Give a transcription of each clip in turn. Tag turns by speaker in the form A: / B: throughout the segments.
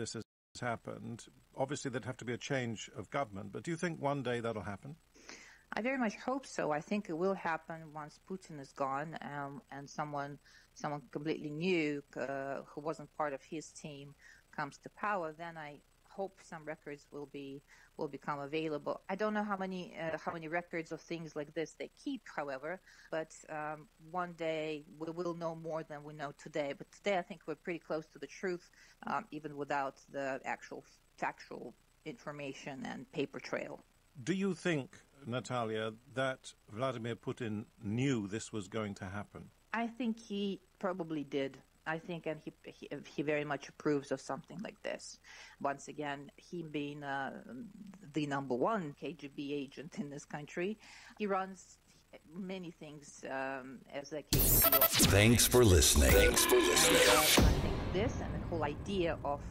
A: this has happened. Obviously, there'd have to be a change of government, but do you think one day that'll happen?
B: I very much hope so. I think it will happen once Putin is gone, and someone completely new who wasn't part of his team comes to power. Then I hope some records will become available. I don't know how many records of things like this they keep, however, but one day we will know more than we know today. But today I think we're pretty close to the truth, even without the actual factual information and paper trail.
A: Do you think, Natalia, that Vladimir Putin knew this was going to happen?
B: I think he probably did. I think, and he very much approves of something like this. Once again, he being the number one KGB agent in this country, he runs many things as a KGB.
C: Thanks for listening.
B: I think this and the whole idea of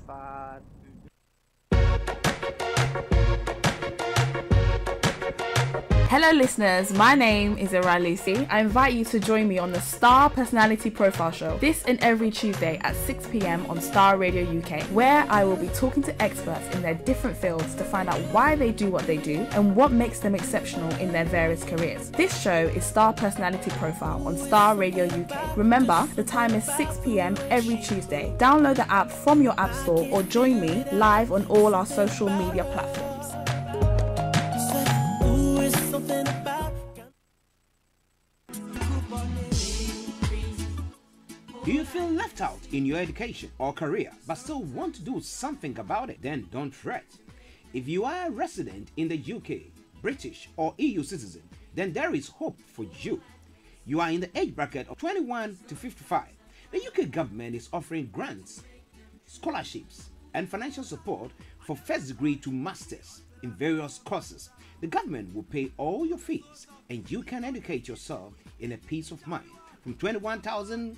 D: Hello listeners, my name is Ira Lucy. I invite you to join me on the Starr Personality Profile Show this and every Tuesday at 6 p.m. on Starr Radio UK, where I will be talking to experts in their different fields to find out why they do what they do and what makes them exceptional in their various careers. This show is Starr Personality Profile on Starr Radio UK. Remember, the time is 6 p.m. every Tuesday. Download the app from your app store or join me live on all our social media platforms.
E: Do you feel left out in your education or career but still want to do something about it? Then don't fret. If you are a resident in the UK, British or EU citizen, then there is hope for you. You are in the age bracket of 21 to 55. The UK government is offering grants, scholarships and financial support for first degree to masters in various courses. The government will pay all your fees and you can educate yourself in a peace of mind. From £21,000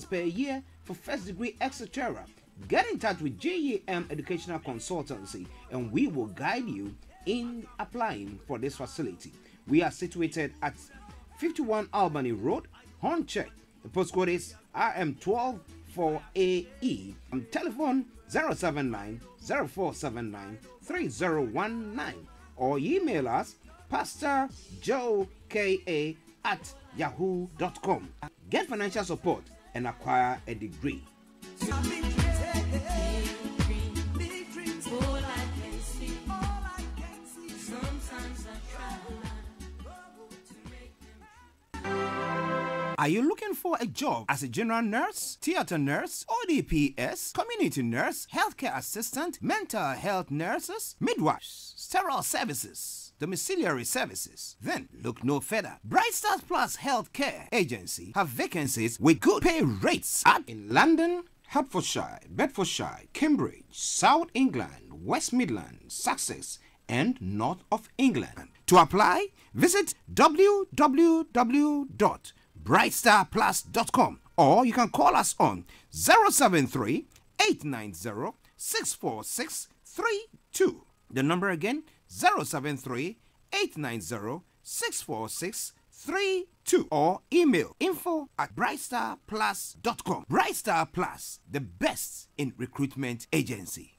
E: per year for first degree, etc. Get in touch with GEM Educational Consultancy and we will guide you in applying for this facility. We are situated at 51 Albany Road, Hornchurch. The postcode is RM124AE. Telephone 079 0479 3019 or email us pastorjoeka@yahoo.com. Get financial support and acquire a degree. Are you looking for a job as a general nurse, theater nurse, ODPS, community nurse, healthcare assistant, mental health nurses, midwives, sterile services, domiciliary services? Then look no further. Bright Stars Plus Healthcare Agency have vacancies with good pay rates in London, Hertfordshire, Bedfordshire, Cambridge, South England, West Midlands, Sussex, and North of England. To apply, visit www.brightstarplus.com or you can call us on 073 890 64632. The number again, 073 890 64632 or email info@brightstarplus.com. Bright Star Plus, the best in recruitment agency.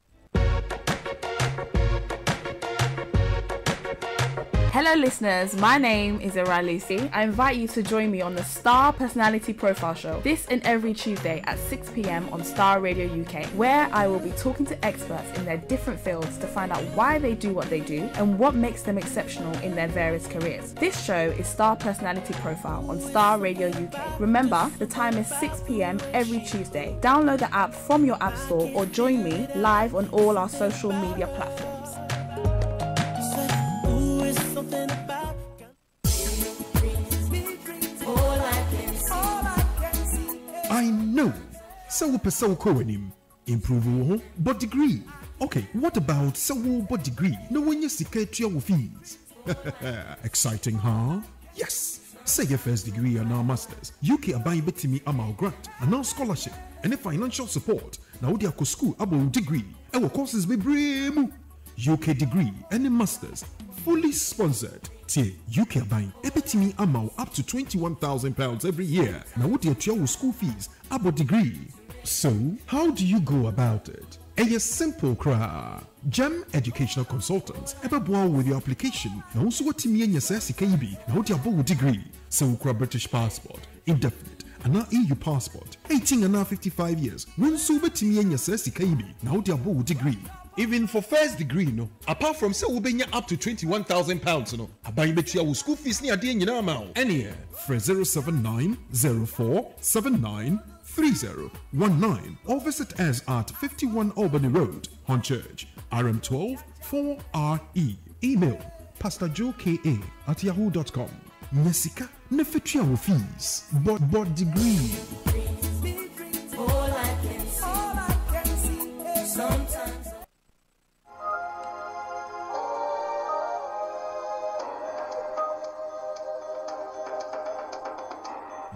D: Hello listeners, my name is Ira Lucy. I invite you to join me on the Starr Personality Profile Show this and every Tuesday at 6 p.m. on Starr Radio UK, where I will be talking to experts in their different fields to find out why they do what they do and what makes them exceptional in their various careers. This show is Starr Personality Profile on Starr Radio UK. Remember, the time is 6 p.m. every Tuesday. Download the app from your app store or join me live on all our social media platforms.
F: I know. So improve but degree. Okay, what about but degree? No when you secret your fees. Exciting, huh? Yes. Say your first degree and our masters. UK abai betimi amal grant and now scholarship and financial support. Now they are school about degree. Our courses be brave. UK degree and masters fully sponsored. UK buying ebetimi amount up to £21,000 every year. Now what your school fees about degree. So how do you go about it? A simple cry. Gem Educational Consultants ever born with your application. Now also what me and your sassy KB. Now what your degree. So British passport. Indefinite. And now EU passport. 18 and now 55 years. When so to me and your sassy KB. Now what your degree. Even for first degree, no. Apart from say we up to £21,000, no. Abayi beti ya school fees ni adi nyina amount. Any for 07904793019 or visit us at 51 Albany Road, Hornchurch, RM12 4RE. Email pastorjoeka@yahoo.com. Nesika nefetri our fees. But degree.
C: All I can see sometimes.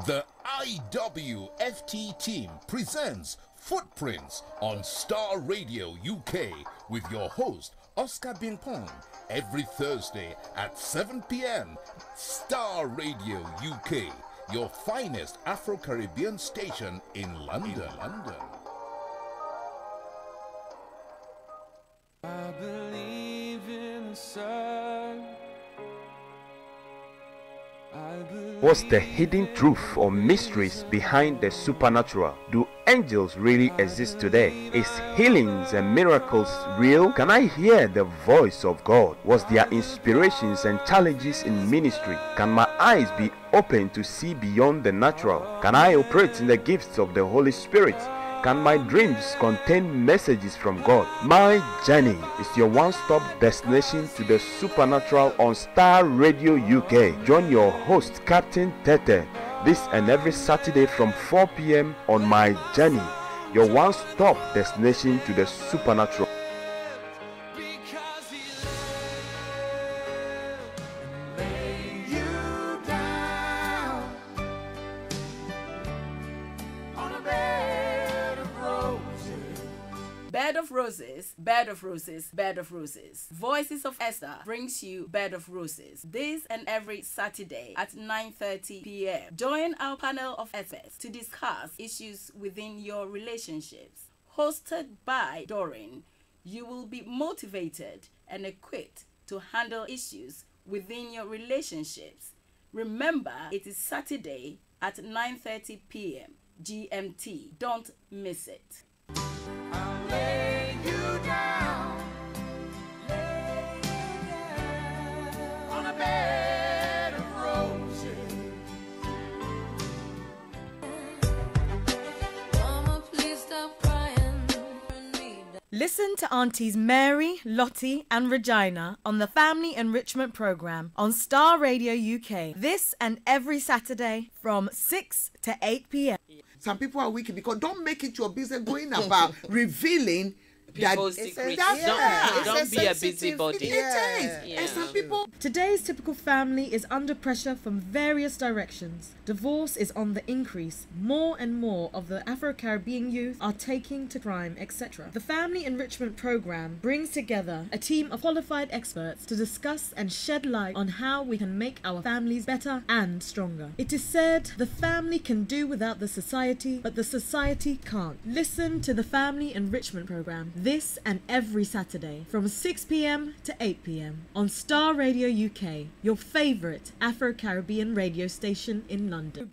G: The IWFT team presents Footprints on Star Radio UK with your host Oscar Bimpong every Thursday at 7 p.m. Star Radio UK, your finest Afro-Caribbean station in London.
H: I believe in the sun.
I: What's the hidden truth or mysteries behind the supernatural? Do angels really exist today? Is healings and miracles real? Can I hear the voice of God? Was there inspirations and challenges in ministry? Can my eyes be open to see beyond the natural? Can I operate in the gifts of the Holy Spirit? Can my dreams contain messages from God? My Journey is your one-stop destination to the supernatural on Star Radio UK. Join your host, Captain Tete, this and every Saturday from 4 p.m. on My Journey, your one-stop destination to the supernatural.
J: Bed of Roses, Bed of Roses, Bed of Roses. Voices of Esther brings you Bed of Roses this and every Saturday at 9:30 p.m. Join our panel of experts to discuss issues within your relationships. Hosted by Doreen, you will be motivated and equipped to handle issues within your relationships. Remember, it is Saturday at 9:30 p.m. GMT. Don't miss it.
C: I'll lay you down, on a bed of roses. Mama, please stop crying.
K: Listen to Aunties Mary, Lottie and Regina on the Family Enrichment Programme on Star Radio UK. This and every Saturday from 6 to 8 p.m.
L: Some people are wicked because don't make it your business going about revealing
M: people's secrets. Don't be a busybody.
K: And some people. Today's typical family is under pressure from various directions. Divorce is on the increase. More and more of the Afro-Caribbean youth are taking to crime, etc. The Family Enrichment Programme brings together a team of qualified experts to discuss and shed light on how we can make our families better and stronger. It is said the family can do without the society, but the society can't. Listen to the Family Enrichment Programme this and every Saturday from 6 p.m. to 8 p.m. on Star Radio UK, your favourite Afro-Caribbean radio station in London.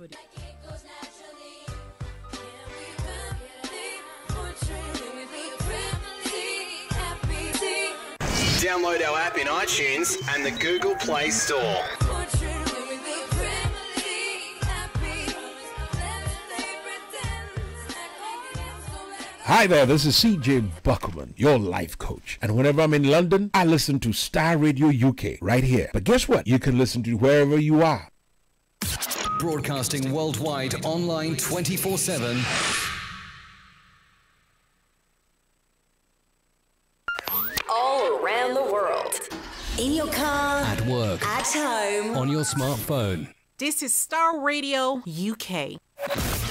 N: Download our app in iTunes and the Google Play Store.
O: Hi there, this is CJ Buckman, your life coach. And whenever I'm in London, I listen to Star Radio UK right here. But guess what? You can listen to wherever you are.
P: Broadcasting worldwide, online 24/7.
Q: All around the world. In your car.
P: At work.
Q: At home.
P: On your smartphone.
R: This is Star Radio UK.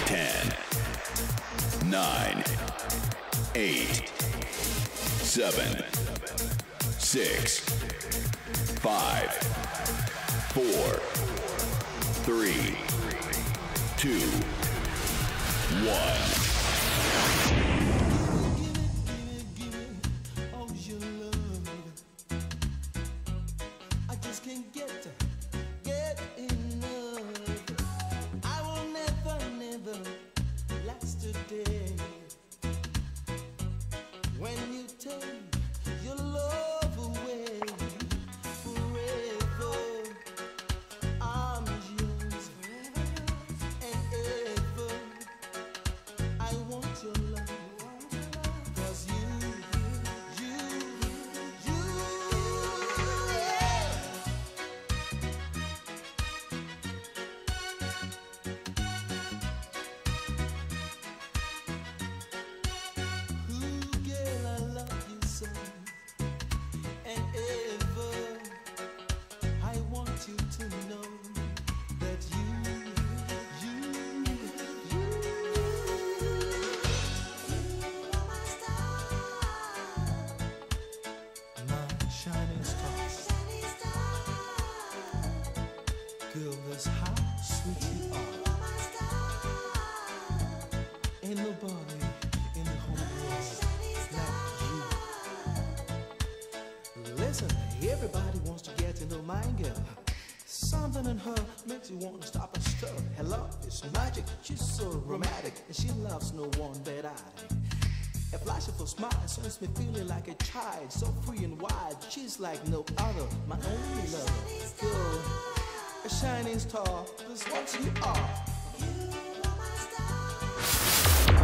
S: 10, 9, 8, 7, 6, 5, 4, 3, 2, 1.
C: When you take your love away forever, I'm yours and ever. I want your love, 'cause you, yeah. Ooh, girl, I love you so and ever. I want you to know that you are my star, my shining star. Girl, that's how sweet you are. Ain't nobody in the whole world like you. Listen, everybody wants to get to know my girl. Something in her makes you want to stop and stir. Her love is magic, she's so romantic, and she loves no one but I. A flash of her smile sends me feeling like a child, so free and wild. She's like no other, my only lover. Girl, a shining star, that's what you are.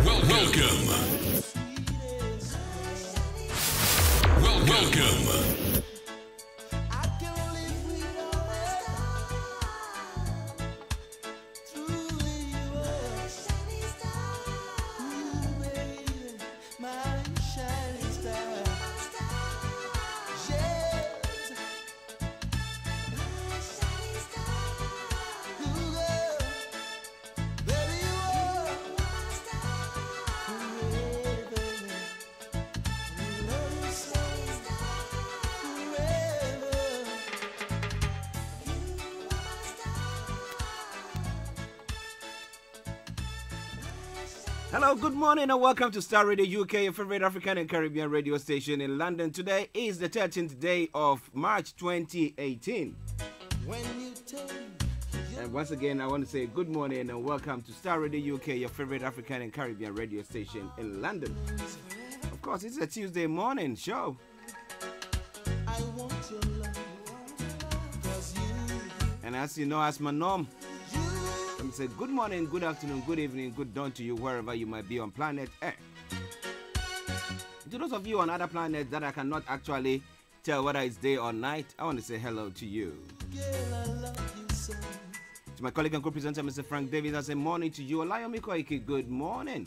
S: Welcome. Welcome.
C: My shining star. Yes. My shining star. Ooh, girl. Baby, you are my star. Forever. Love you so. Forever. You are my star.
E: Hello, good morning and welcome to Star Radio UK, your favorite African and Caribbean radio station in London. Today is the 13th day of March 2018.
C: When you take
E: And once again, I want to say good morning and welcome to Star Radio UK, your favorite African and Caribbean radio station in London. Of course, it's a Tuesday morning show.
C: I want your love, 'cause
E: And as you know, as my norm, let me say good morning, good afternoon, good evening, good dawn to you wherever you might be on planet Earth. To those of you on other planets that I cannot actually tell whether it's day or night, I want to say hello to you.
C: girl, I love you so.
E: To my colleague and co-presenter, Mr. Frank Davis, I say morning to you. Olayomi Koiki, good morning.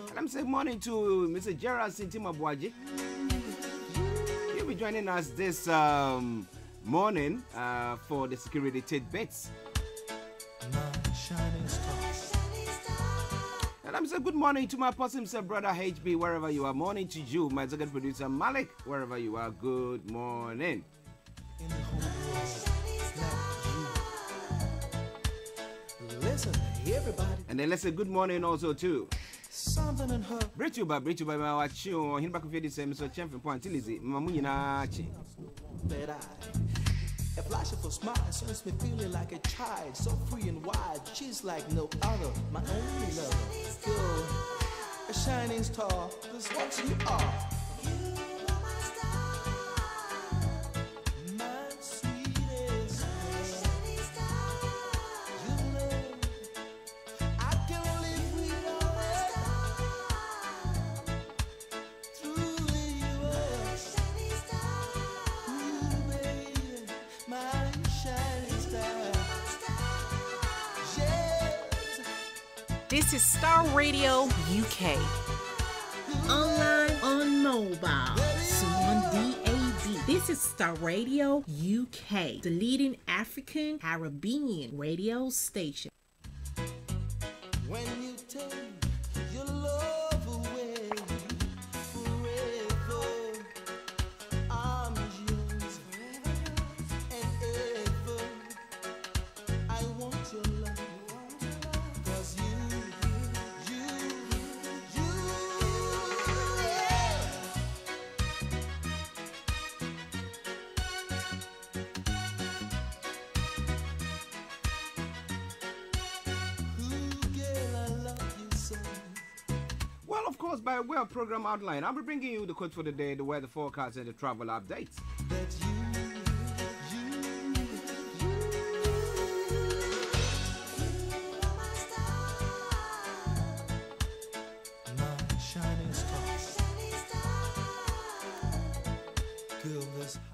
E: And I'm saying morning to Mr. Gerald Sintima Buaji. He'll be joining us this morning for the security tidbits.
C: My shining star.
E: And I'm saying good morning to my possum, sir, brother HB, wherever you are. Morning to you, my second producer Malik, wherever you are. Good morning.
C: In the whole world like you. Listen, everybody.
E: And then let's say good morning also to
C: Something in her.
E: Brit you by my watch you. Hin back of the same so champion point till is it Mamunina Archie.
C: But a flash of her smile sends me feeling like a child, so free and wild. She's like no other, my only lover. Girl, a shining star, that's what you are. My sweetest you know, I can live without truly you are. Ooh, baby, my shining star. Yes.
R: This is Star Radio UK.
T: Online, on mobile, soon on DAB. This is Star Radio UK, the leading African Caribbean radio station.
C: When you take your love away forever, I'm yours and ever. I want your love, 'cause you, yeah. Ooh, girl, I love you so
E: Well, of course, by way of program outline, I'll be bringing you the quote for the day, the weather forecast, and the travel updates.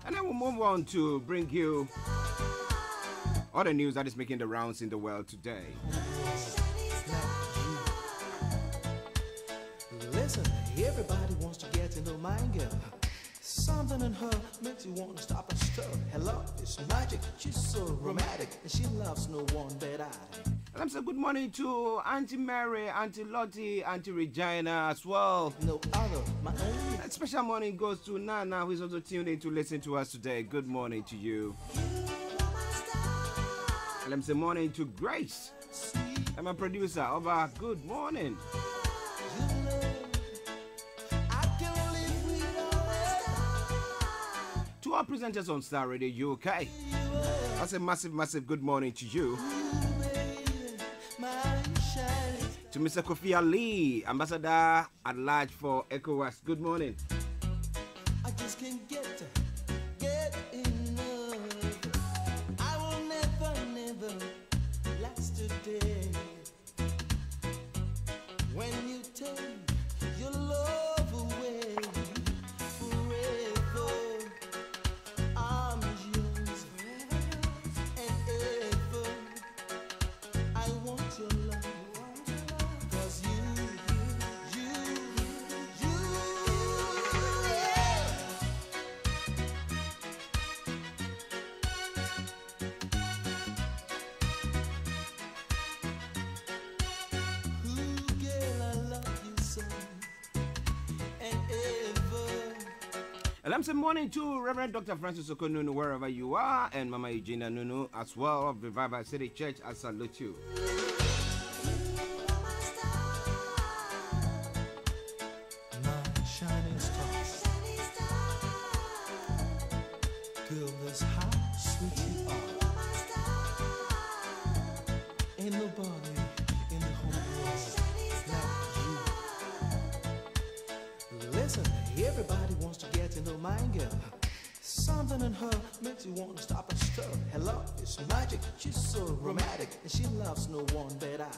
E: And then we'll move on to bring you other news that is making the rounds in the world today.
C: Listen, everybody wants to get to know my girl. Something in her makes you want to stop and stir. Her love is magic, she's so romantic, and she loves no one but I.
E: And I'm saying good morning to Auntie Mary, Auntie Lottie, Auntie Regina as well.
C: No other, my only.
E: And special morning goes to Nana, who is also tuned in to listen to us today. Good morning to you. And I'm saying morning to Grace. I'm a producer. Over. Good morning. To our presenters on Star Radio UK, that's a massive good morning to you. To Mr. Kofi Ali, Ambassador at large for ECOWAS. Good morning.
C: I just can't get enough. I will never last today. When you take your love away forever, I'm yours and ever. I want your love.
E: And I'm saying morning to Reverend Dr. Francis Okonunu, wherever you are, and Mama Eugenia Nunu as well of Revival City Church. I salute you.
C: My shining star. Girl, that's how sweet you are. Ain't nobody in the whole world like you. Listen, everybody wants to get to know my girl. Something in her makes you want to stop and stir. Her love is magic, she's so romantic, and she loves no one but I.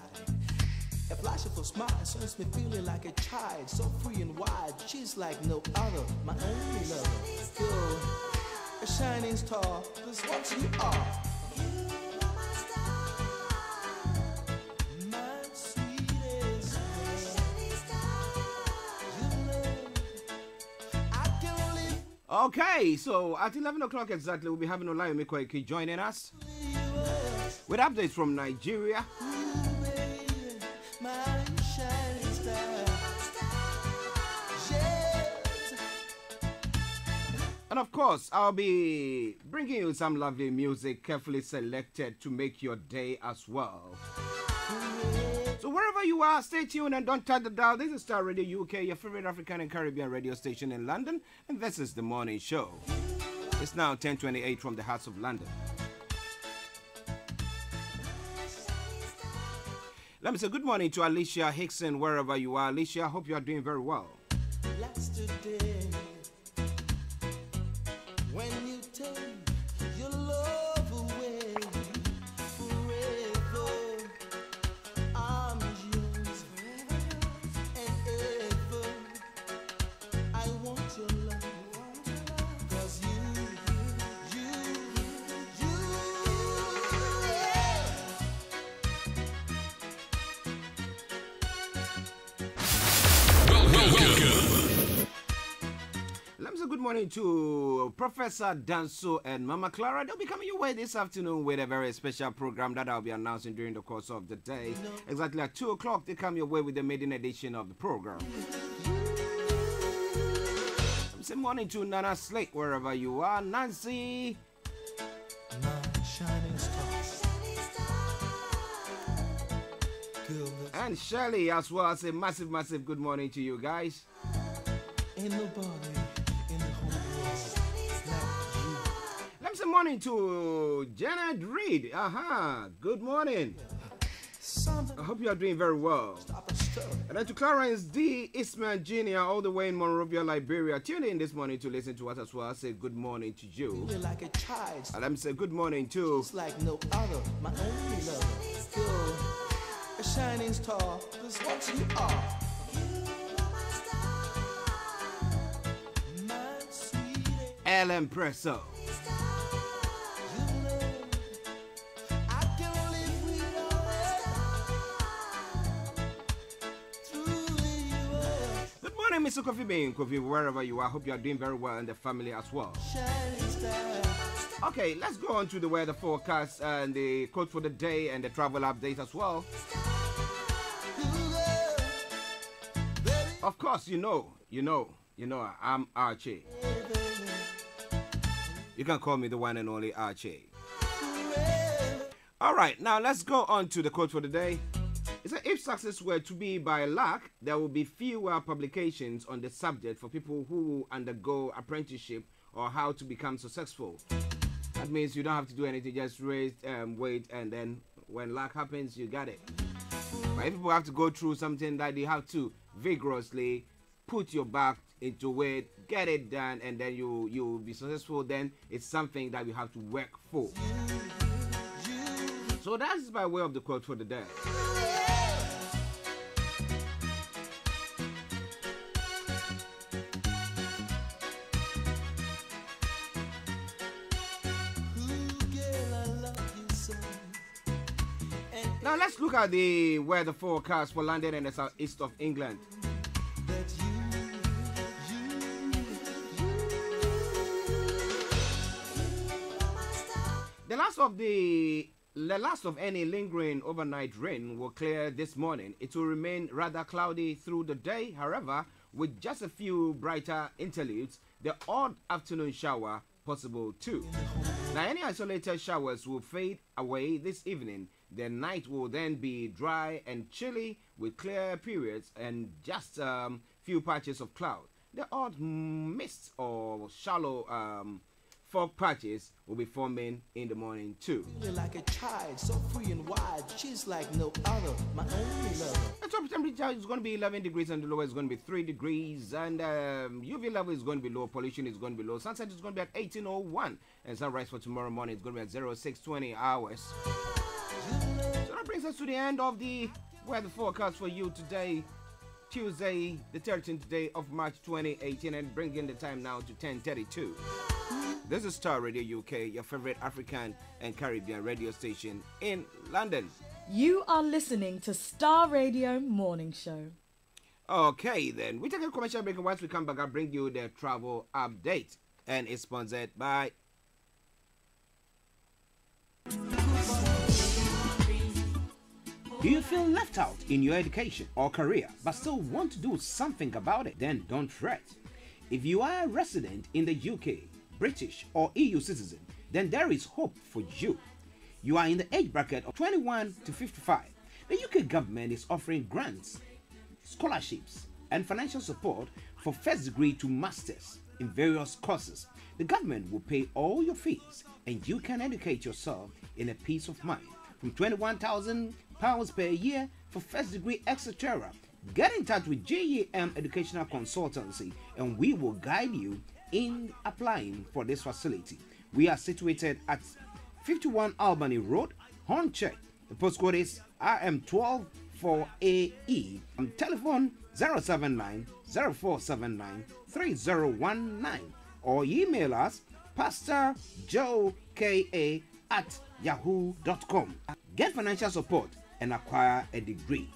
C: A flash of her smile sends me feeling like a child, so free and wide. She's like no other, my only lover. Girl, a shining star, that's what you are.
E: Okay, so at 11 o'clock exactly, we'll be having Olayomi Koiki joining us with updates from Nigeria. And of course, I'll be bringing you some lovely music carefully selected to make your day as well. So wherever you are, stay tuned and don't touch the dial. This is Star Radio UK, your favorite African and Caribbean radio station in London, and this is the morning show. It's now 10:28 from the hearts of London. Let me say good morning to Alicia Hickson, wherever you are. Alicia, I hope you are doing very well.
C: Today, when you take your love away forever, I'm yours and ever. I want your love, 'cause you.
E: Let me say good morning to Professor Danso and Mama Clara. They'll be coming your way this afternoon with a very special program that I'll be announcing during the course of the day. Exactly at 2 o'clock, they come your way with the maiden edition of the program. Let me say morning to Nana Slate, wherever you are. Nancy.
C: My shining star.
E: And Shirley as well. I say massive good morning to you guys.
C: Ain't nobody in the whole world like you.
E: Let me say morning to Janet Reed. Good morning. I hope you are doing very well.
L: stir.
E: And then to Clarence D. Eastman Jr., all the way in Monrovia, Liberia, tune in this morning to listen to us as well. I say good morning to you.
L: You're like a child.
E: And let me say good morning to.
L: It's like no other, my only lover. You're a shining star, that's what you are.
E: Ellen Presso. Good morning, Mr. Coffee Bean, Coffee, wherever you are. Hope you are doing very well and the family as well. Okay, let's go on to the weather forecast and the code for the day and the travel update as well. Of course, you know, I'm Archie. You can call me the one and only Archie. All right, now let's go on to the quote for the day. It said, if success were to be by luck, there will be fewer publications on the subject for people who undergo apprenticeship or how to become successful. That means you don't have to do anything, just wait, and then when luck happens, you got it. But if people have to go through something that they have to vigorously put your back into it, get it done, and then you'll be successful, then it's something that you have to work for. So that's by way of the quote for the day. Now let's look at the weather forecast for London and the southeast of England. The last of any lingering overnight rain will clear this morning. It will remain rather cloudy through the day, however, with just a few brighter interludes, the odd afternoon shower possible too. Now, any isolated showers will fade away this evening. The night will then be dry and chilly with clear periods and just few patches of cloud. The odd mist or shallow fog patches will be forming in the morning too.
L: You're like a child, so free and wide. She's like no other, my only lover.
E: The top temperature is going to be 11 degrees and the lower is going to be 3 degrees. And UV level is going to be low, pollution is going to be low. Sunset is going to be at 18:01. And sunrise for tomorrow morning is going to be at 06:20 hours. So that brings us to the end of the weather forecast for you today, Tuesday, the 13th day of March 2018, and bringing the time now to 10:32. This is Starr Radio UK, your favorite African and Caribbean radio station in London.
K: You are listening to Starr Radio Morning Show.
E: Okay, then. We take a commercial break, and once we come back, I'll bring you the travel update. And it's sponsored by... Do you feel left out in your education or career, but still want to do something about it? Then don't fret. If you are a resident in the UK, British or EU citizen, then there is hope for you. You are in the age bracket of 21 to 55. The UK government is offering grants, scholarships, and financial support for first degree to masters in various courses. The government will pay all your fees, and you can educate yourself in a peace of mind. From £21,000 per year for first degree, etc. Get in touch with GEM Educational Consultancy, and we will guide you in applying for this facility. We are situated at 51 Albany Road, Hornchurch. The postcode is RM12 4AE. Telephone 079 0479 3019 or email us pastorjoeka@yahoo.com. Get financial support and acquire a degree.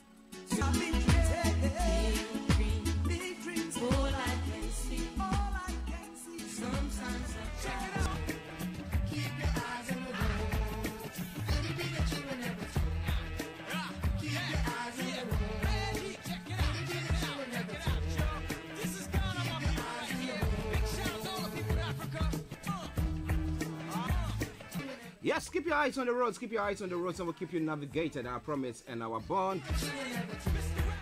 E: Yes, keep your eyes on the roads, keep your eyes on the roads, and we'll keep you navigated, our promise and our bond.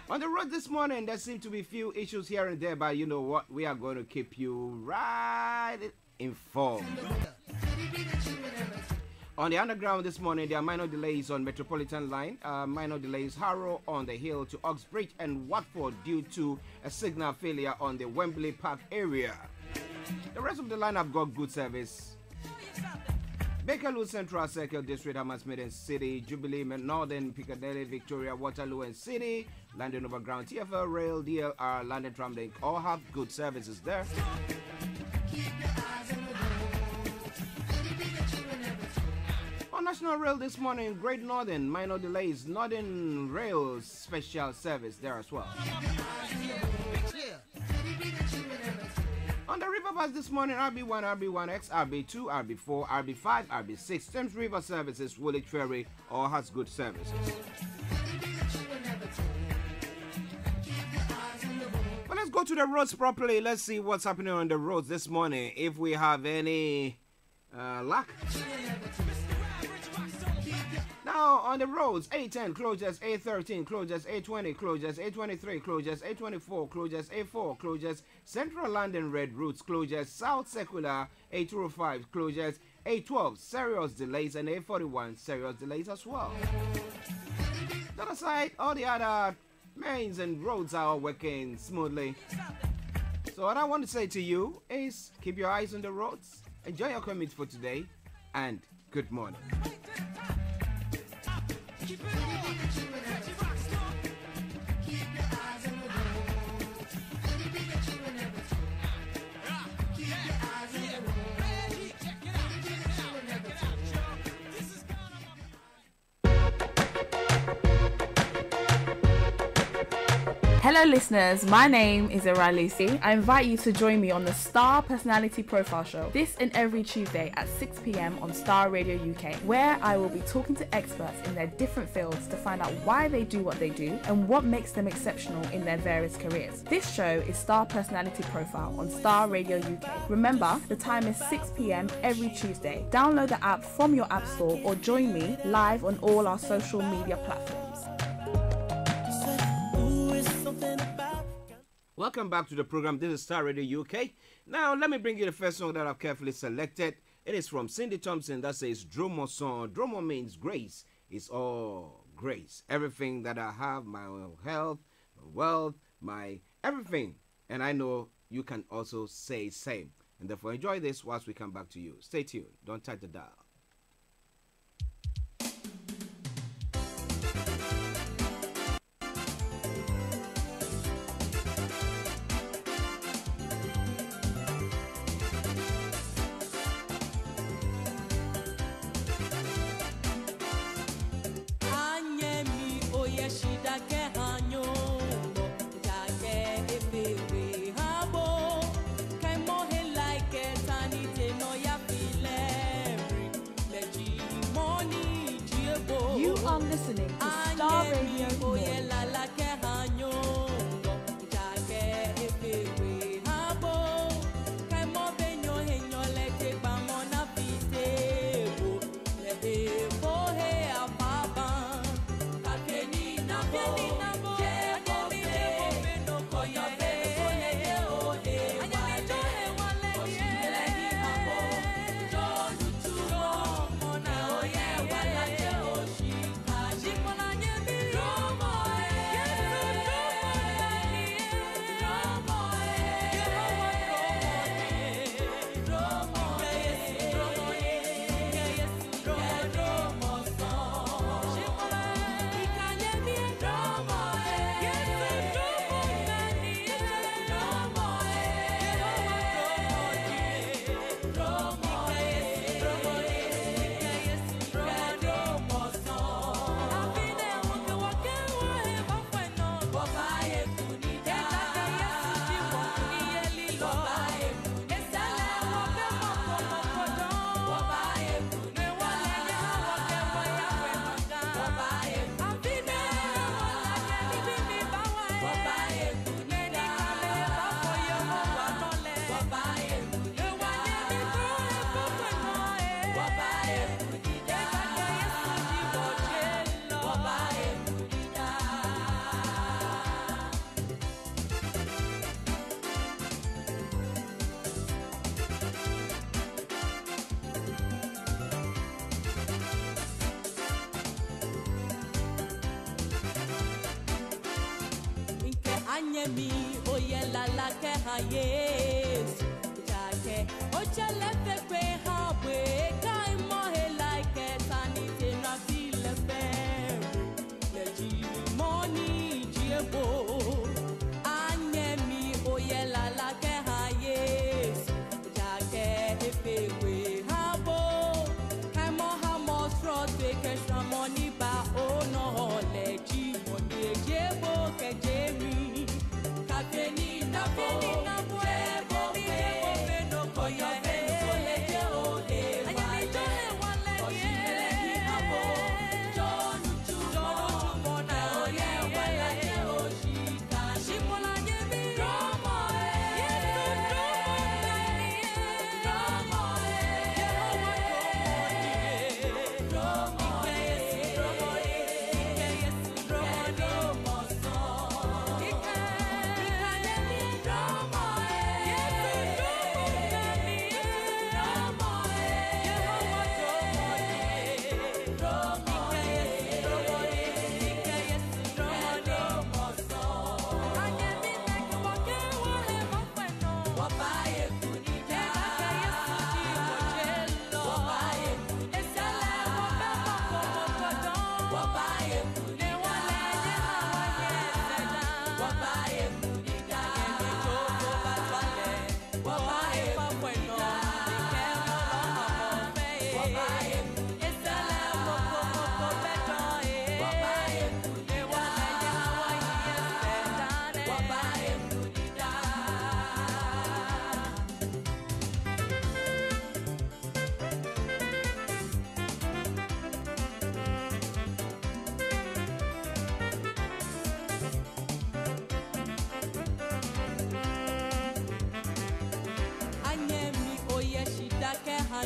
E: On the road this morning, there seem to be few issues here and there, but you know what? We are going to keep you right informed. On the underground this morning, there are minor delays on Metropolitan Line, minor delays Harrow on the Hill to Oxbridge and Watford due to a signal failure on the Wembley Park area. The rest of the line have got good service. Bakerloo Central Circle District, Hammersmith and City, Jubilee, Northern, Piccadilly, Victoria, Waterloo and City, London Overground, TfL Rail, DLR, London Tramlink all have good services there. On National Rail this morning, Great Northern, minor delays, Northern Rail special service there as well. On the river bus this morning, RB1, RB1X, RB2, RB4, RB5, RB6, Thames River Services, Woolwich Ferry all has good services. But let's go to the roads properly. Let's see what's happening on the roads this morning. If we have any luck. Now on the roads, A10 closures, A13 closures, A20 closures, A23 closures, A24 closures, A4 closures, Central London Red routes closures, South Circular, A205 closures, A12 serious delays, and A41 serious delays as well. The other side, all the other mains and roads are working smoothly. So what I want to say to you is keep your eyes on the roads, enjoy your commute for today, and good morning.
D: Hello listeners, my name is Lucy. I invite you to join me on the Starr Personality Profile Show this and every Tuesday at 6 p.m. on Starr Radio UK, where I will be talking to experts in their different fields to find out why they do what they do and what makes them exceptional in their various careers. This show is Starr Personality Profile on Starr Radio UK. Remember, the time is 6 p.m. every Tuesday. Download the app from your app store or join me live on all our social media platforms.
E: Welcome back to the program. This is Starr Radio UK. Now, let me bring you the first song that I've carefully selected. It is from Cindy Thompson that says Dromo song. Dromo means grace. It's all grace. Everything that I have, my health, my wealth, my everything. And I know you can also say same. And therefore, enjoy this whilst we come back to you. Stay tuned. Don't touch the dial.
U: Anyemi oyela la ke hayes. Jake ochele pepe hawe kai mohe like sanite na feel fair. Leji money jiebo. Anyemi oyela la ke hayes. Jake epewe habo. Kai moha mo stro take money ba oh no leji money jiebo ke jemi. Kafeni na bo jebo pe no koyo fe so leje o e wa oshile ni na bo jonu tu mo na o ye wa la je o shika shimola jemi romo yesu romo romo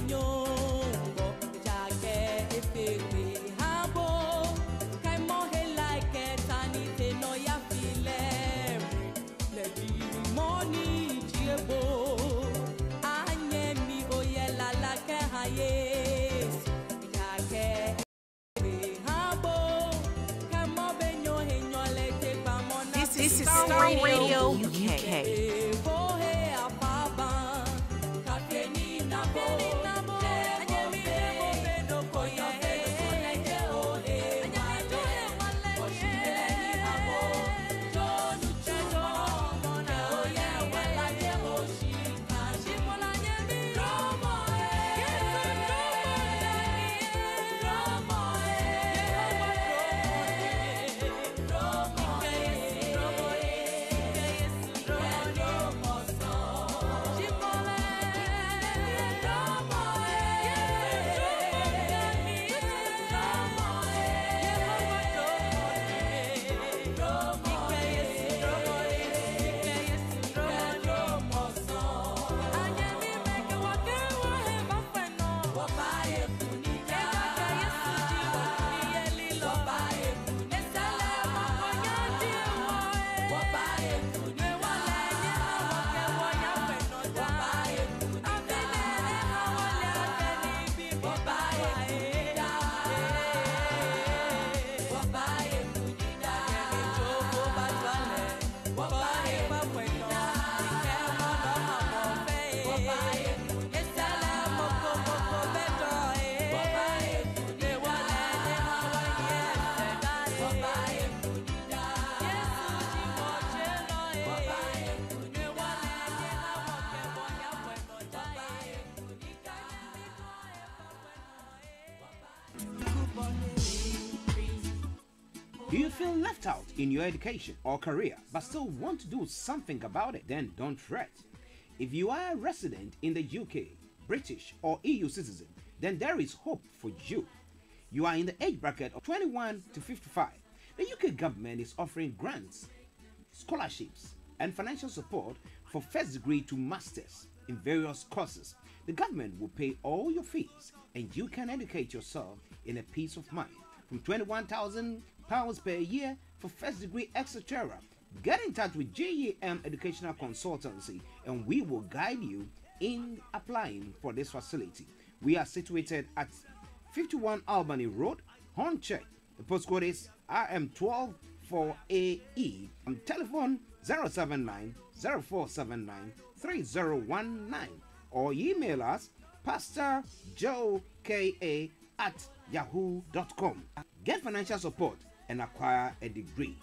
U: Nyombo jake efewe habo kai mohe like sanite no ya file leji money jiebo anyemi oyela la ke hayes jake efewe habo kai mo benyo henyole te pamona.
R: This is Starr Radio UK.
E: Do you feel left out in your education or career but still want to do something about it? Then don't fret. If you are a resident in the UK, British or EU citizen, then there is hope for you. You are in the age bracket of 21 to 55. The UK government is offering grants, scholarships and financial support for first degree to masters in various courses. The government will pay all your fees and you can educate yourself in a peace of mind. From £21,000 per year for first degree, etc. Get in touch with GEM Educational Consultancy and we will guide you in applying for this facility. We are situated at 51 Albany Road, Hornchurch. The postcode is RM12 4AE. Telephone 079 0479 3019 or email us pastorjoeka@yahoo.com. Get financial support and acquire a degree.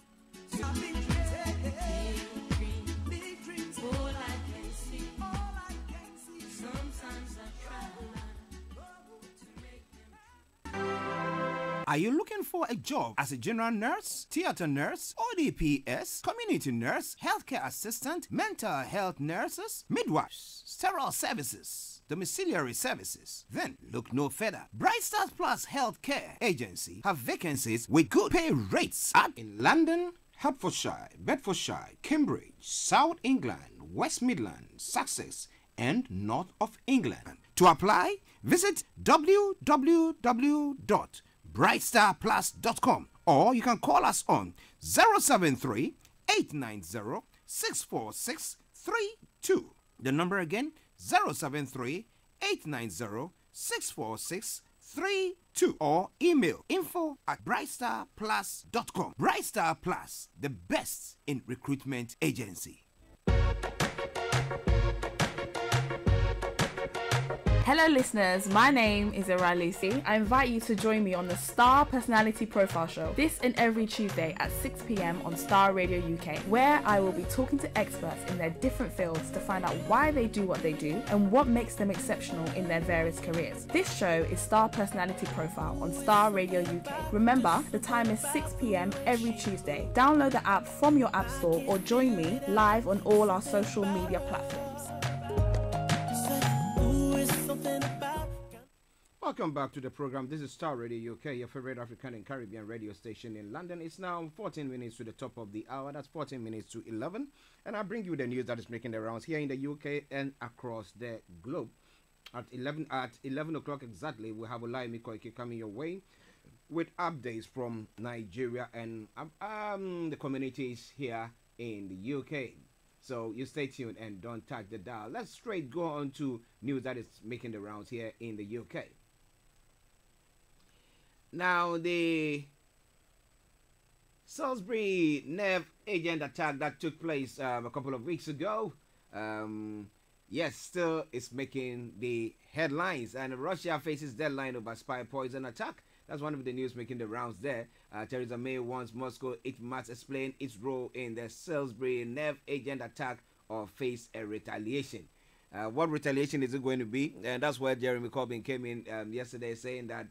E: Are you looking for a job as a general nurse, theater nurse, ODPS, community nurse, healthcare assistant, mental health nurses, midwives, sterile services, domiciliary services? Then look no further. Bright Stars Plus Healthcare Agency have vacancies with good pay rates in London, Hertfordshire, Bedfordshire, Cambridge, South England, West Midlands, Sussex, and North of England. To apply, visit www.brightstarplus.com or you can call us on 073 890 64632. The number again, 073 890 64632 or email info@brightstarplus.com. Bright Star Plus, the best in recruitment agency.
D: Hello listeners, my name is Lucy. I invite you to join me on the Starr Personality Profile Show this and every Tuesday at 6 p.m. on Starr Radio UK, where I will be talking to experts in their different fields to find out why they do what they do and what makes them exceptional in their various careers. This show is Starr Personality Profile on Starr Radio UK. Remember, the time is 6 p.m. every Tuesday. Download the app from your app store or join me live on all our social media platforms.
E: Welcome back to the program. This is Starr Radio UK, your favorite African and Caribbean radio station in London. It's now 14 minutes to the top of the hour. That's 14 minutes to 11. And I bring you the news that is making the rounds here in the UK and across the globe. At 11 o'clock exactly, we have Olayomi Koiki coming your way with updates from Nigeria and the communities here in the UK. So you stay tuned and don't touch the dial. Let's straight go on to news that is making the rounds here in the UK. Now, the Salisbury nerve agent attack that took place a couple of weeks ago, still is making the headlines. And Russia faces deadline over spy poison attack. That's one of the news making the rounds there. Theresa May wants Moscow, it must explain its role in the Salisbury nerve agent attack or face a retaliation. What retaliation is it going to be? And that's where Jeremy Corbyn came in yesterday saying that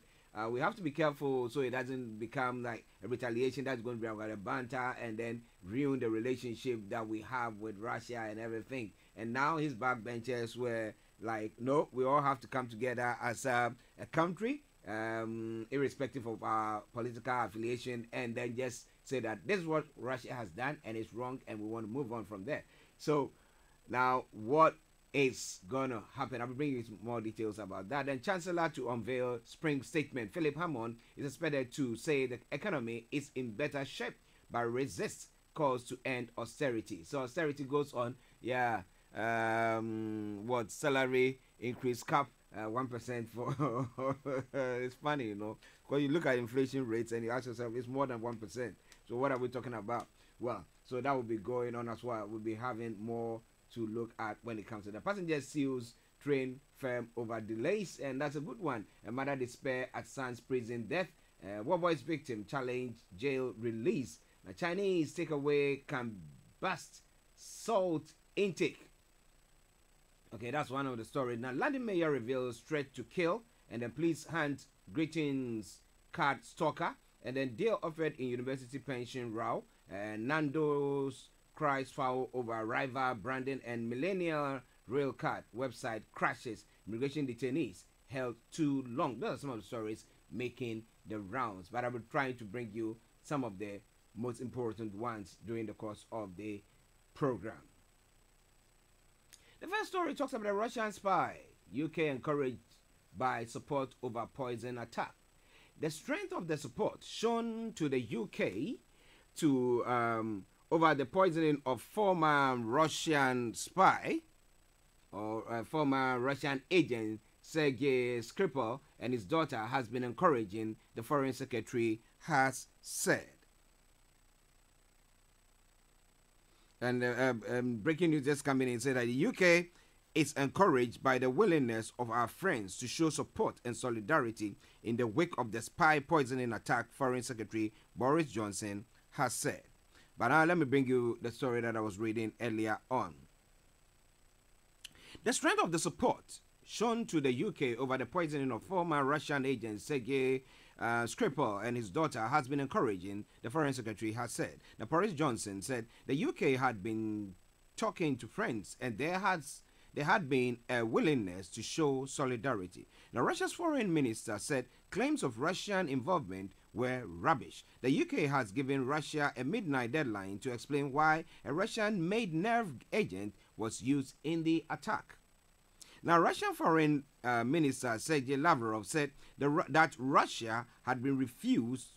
E: we have to be careful so it doesn't become like a retaliation that's going to be about a banter and then ruin the relationship that we have with Russia and everything. And now his backbenchers were like, no, we all have to come together as a country, irrespective of our political affiliation, and then just say that this is what Russia has done and it's wrong and we want to move on from there. So now what is gonna happen? I'll be bringing you more details about that. And Chancellor to unveil spring statement. Philip Hammond is expected to say the economy is in better shape but resist calls to end austerity. So austerity goes on. What salary increase cap 1% for it's funny, you know, because you look at inflation rates and you ask yourself it's more than 1%. So what are we talking about? Well, so that will be going on as well. We'll be having more to look at when it comes to the passenger seals train firm over delays, and that's a good one. A mother despair at son's prison death. War boy's victim challenge jail release. A Chinese takeaway can bust salt intake. Okay, that's one of the stories. Now, London mayor reveals threat to kill, and then police hunt greetings card stalker, and then deal offered in university pension row. Nando's cries foul over rival branding, and millennial rail card website crashes. Immigration detainees held too long. Those are some of the stories making the rounds, but I will try to bring you some of the most important ones during the course of the program. The first story talks about a Russian spy. UK encouraged by support over poison attack. The strength of the support shown to the UK to over the poisoning of former Russian spy or former Russian agent Sergei Skripal and his daughter has been encouraging, the Foreign Secretary has said. And breaking news just coming in said that the UK is encouraged by the willingness of our friends to show support and solidarity in the wake of the spy poisoning attack, Foreign Secretary Boris Johnson has said. But now let me bring you the story that I was reading earlier on. The strength of the support shown to the UK over the poisoning of former Russian agent Sergei Skripal and his daughter has been encouraging, the Foreign Secretary has said. Now, Boris Johnson said the UK had been talking to friends and there had been a willingness to show solidarity. Now, Russia's foreign minister said claims of Russian involvement were rubbish. The UK has given Russia a midnight deadline to explain why a Russian-made nerve agent was used in the attack. Now, Russian Foreign Minister Sergei Lavrov said that Russia had been refused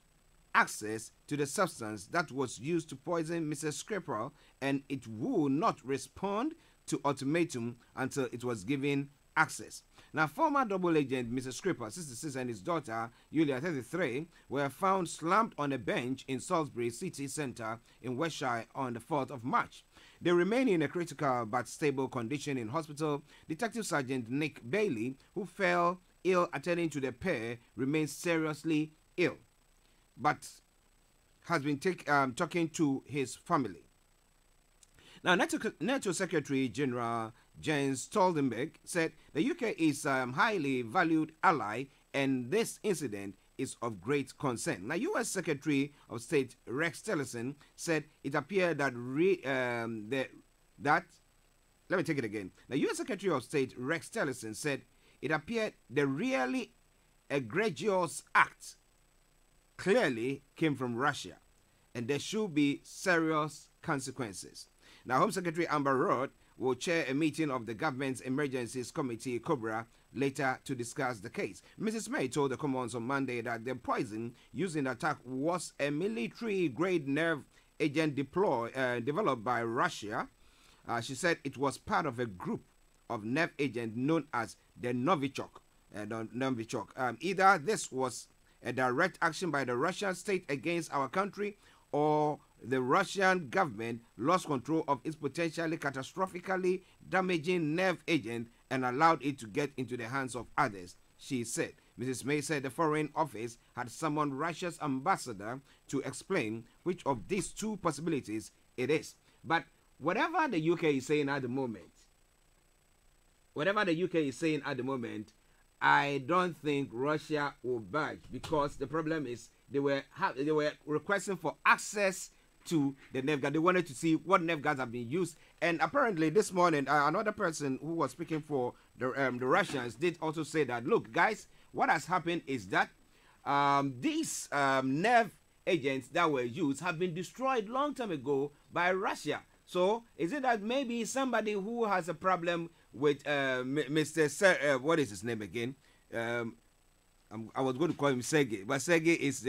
E: access to the substance that was used to poison Mrs. Skripal, and it would not respond to ultimatum until it was given access. Now, former double agent Mrs. Skripal, 66, and his daughter Yulia, 33, were found slumped on a bench in Salisbury City Centre in Westshire on the 4th of March. They remain in a critical but stable condition in hospital. Detective Sergeant Nick Bailey, who fell ill attending to the pair, remains seriously ill, but has been talking to his family. Now, NATO Secretary General Jens Stoltenberg said the UK is a highly valued ally and this incident is of great concern. Now, U.S. Secretary of State Rex Tillerson said it appeared that let me take it again. The U.S. Secretary of State Rex Tillerson said it appeared the really egregious act clearly came from Russia and there should be serious consequences. Now, Home Secretary Amber Rudd will chair a meeting of the government's Emergencies Committee, COBRA, later to discuss the case. Mrs. May told the Commons on Monday that the poison used in the attack was a military-grade nerve agent developed by Russia. She said it was part of a group of nerve agents known as the Novichok. Either this was a direct action by the Russian state against our country, or the Russian government lost control of its potentially catastrophically damaging nerve agent and allowed it to get into the hands of others, she said. Mrs. May said the Foreign Office had summoned Russia's ambassador to explain which of these two possibilities it is. But whatever the UK is saying at the moment, I don't think Russia will budge, because the problem is they were requesting for access to the nerve gas. They wanted to see what nerve gas have been used, and apparently this morning another person who was speaking for the Russians did also say that, look guys, what has happened is that these nerve agents that were used have been destroyed long time ago by Russia. So is it that maybe somebody who has a problem with Mr. What is his name again? I was going to call him Sergei, but Sergei is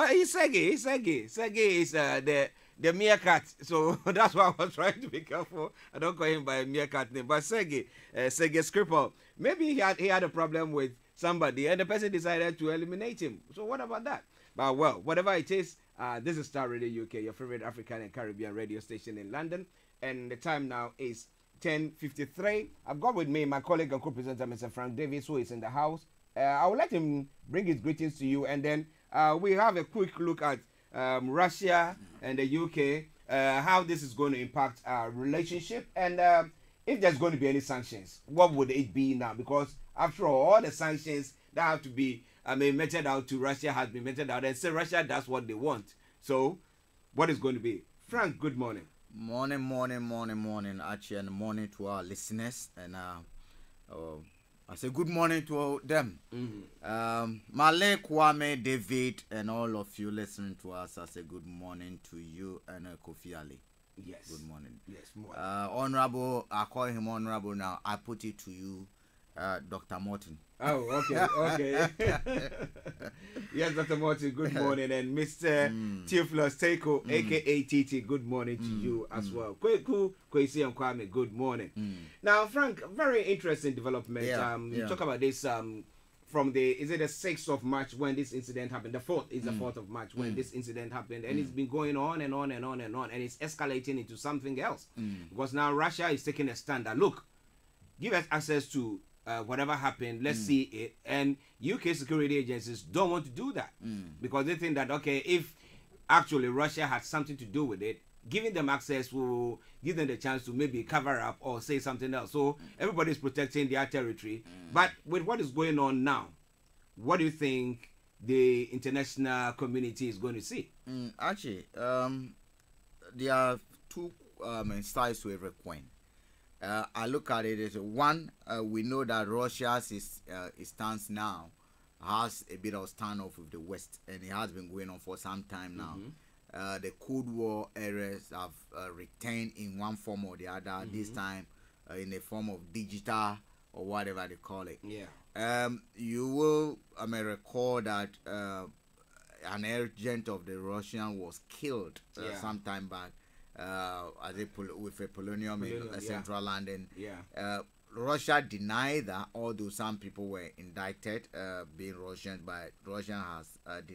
E: he's Sergei. Sergei is the meerkat. So that's why I was trying to be careful. I don't call him by a meerkat name, but Sergei Skripal. Maybe he had a problem with somebody, and the person decided to eliminate him. So what about that? But well, whatever it is, this is Starr Radio UK, your favorite African and Caribbean radio station in London, and the time now is 10:53. I've got with me my colleague and co-presenter, Mr. Frank Davis, who is in the house. I would let him bring his greetings to you, and then we have a quick look at Russia and the UK, how this is going to impact our relationship, and if there's going to be any sanctions, what would it be now? Because after all the sanctions that have to be meted out to Russia has been meted out, and so Russia does what they want. So what is going to be? Frank, good morning.
A: Morning, Archie, and morning to our listeners, and I say good morning to all them. Malek, Kwame, David, and all of you listening to us. I say good morning to you and Kofi Ali.
E: Yes.
A: Good morning.
E: Yes, morning.
A: Honorable, I call him honorable now. I put it to you, Dr. Morton.
E: Oh, okay. Yes, Dr. Morton, good morning. And Mr. Theophilus Teiko, aka TT, good morning to you as well. Kweku, Kwesi and Kwame, good morning. Now, Frank, very interesting development. You talk about this from the, is it the 6th of March when this incident happened? The 4th is the 4th of March when this incident happened, and it's been going on and on and on and on, and it's escalating into something else because now Russia is taking a stand that, look, give us access to whatever happened, let's see it, and UK security agencies don't want to do that because they think that, okay, if actually Russia had something to do with it, giving them access will give them the chance to maybe cover up or say something else. So everybody's protecting their territory. But with what is going on now, what do you think the international community is going to see?
A: Actually, there are two sides to every coin. I look at it as one, we know that Russia's stance now has a bit of standoff with the West, and it has been going on for some time now. The Cold War eras have returned in one form or the other, this time in the form of digital or whatever they call it. You will recall that an agent of the Russian was killed some time back with a polonium in Central London. Russia denied that, although some people were indicted being Russians, but Russia has